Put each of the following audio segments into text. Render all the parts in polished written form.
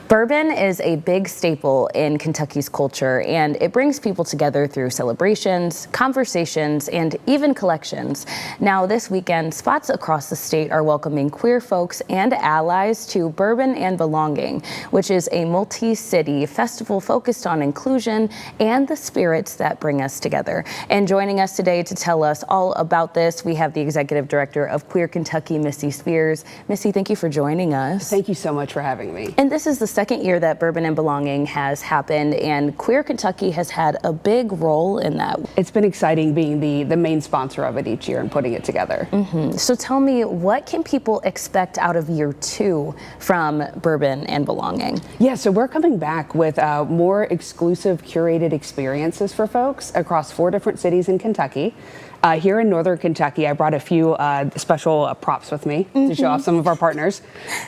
Bourbon is a big staple in Kentucky's culture, and it brings people together through celebrations, conversations, and even collections. Now, this weekend, spots across the state are welcoming queer folks and allies to Bourbon and Belonging, which is a multi-city festival focused on inclusion and the spirits that bring us together. And joining us today to tell us all about this, we have the Executive Director of QueerKentucky, Missy Spears. Missy, thank you for joining us. Thank you so much for having me. And this is the second year that Bourbon and Belonging has happened, and QueerKentucky has had a big role in that. It's been exciting being the main sponsor of it each year and putting it together. So tell me, what can people expect out of year 2 from Bourbon and Belonging? Yeah, so we're coming back with more exclusive curated experiences for folks across 4 different cities in Kentucky. Here in Northern Kentucky, I brought a few special props with me to show off some of our partners.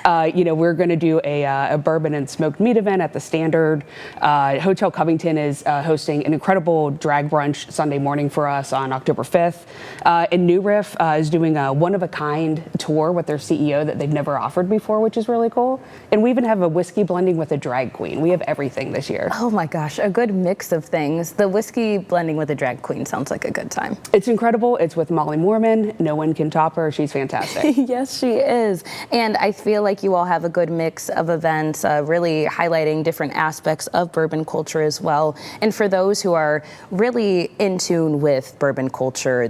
We're going to do a bourbon and smoked meat event at the Standard. Hotel Covington is hosting an incredible drag brunch Sunday morning for us on October 5th. And New Riff is doing a one-of-a-kind tour with their CEO that they've never offered before, which is really cool. And we even have a whiskey blending with a drag queen. We have everything this year. Oh my gosh, a good mix of things. The whiskey blending with a drag queen sounds like a good time. It's incredible. It's with Molly Mormon. No one can top her. She's fantastic. Yes, she is. And I feel like you all have a good mix of events, really highlighting different aspects of bourbon culture as well. And for those who are really in tune with bourbon culture,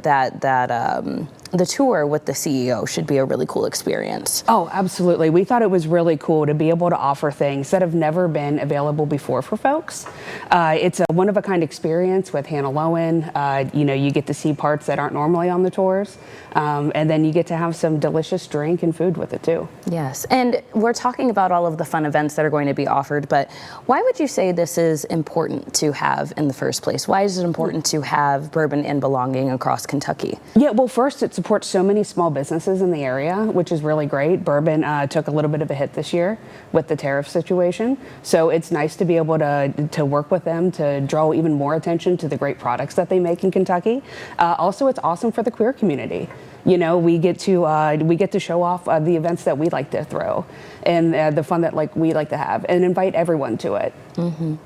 the tour with the CEO should be a really cool experience. Oh, absolutely. We thought it was really cool to be able to offer things that have never been available before for folks. It's a one-of-a-kind experience with Hannah Lowen. You get to see parts that aren't normally on the tours. And then you get to have some delicious drink and food with it too. Yes, and we're talking about all of the fun events that are going to be offered, but why would you say this is important to have in the first place? Why is it important to have Bourbon and Belonging across Kentucky? Yeah, well, first, it supports so many small businesses in the area, which is really great. Bourbon took a little bit of a hit this year with the tariff situation, so it's nice to be able to work with them to draw even more attention to the great products that they make in Kentucky. Also, it's awesome for the queer community. We get to show off the events that we like to throw and the fun that we like to have and invite everyone to it.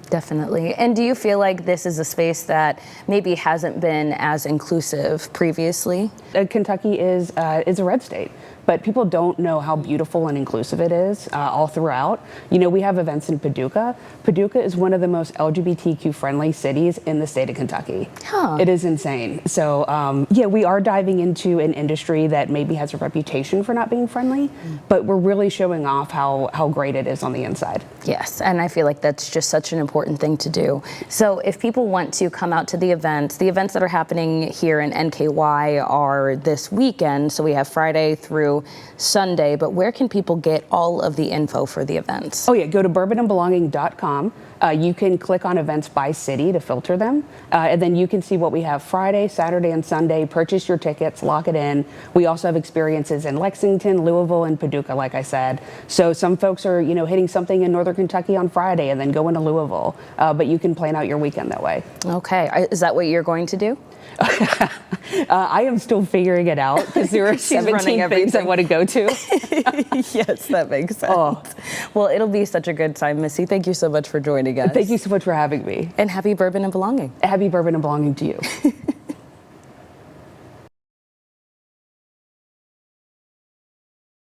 Definitely. And do you feel like this is a space that maybe hasn't been as inclusive previously? Kentucky is a red state, but people don't know how beautiful and inclusive it is all throughout. We have events in Paducah. Paducah is one of the most LGBTQ friendly cities in the state of Kentucky. Huh. It is insane. So we are diving into an industry that maybe has a reputation for not being friendly, but we're really showing off how great it is on the inside. Yes, and I feel like that's just such an important thing to do. So if people want to come out to the events that are happening here in NKY are this weekend. So we have Friday through Sunday, but where can people get all of the info for the events? Oh yeah, go to bourbonandbelonging.com. You can click on events by city to filter them, and then you can see what we have Friday, Saturday, and Sunday. Purchase your tickets, lock it in. We also have experiences in Lexington, Louisville, and Paducah, like I said. So some folks are, hitting something in Northern Kentucky on Friday and then going to Louisville, but you can plan out your weekend that way. Okay, is that what you're going to do? I am still figuring it out because there are 17 things I want to go to. Yes, that makes sense. Oh. Well, it'll be such a good time, Missy. Thank you so much for joining us. Thank you so much for having me. And happy Bourbon and Belonging. Happy Bourbon and Belonging to you.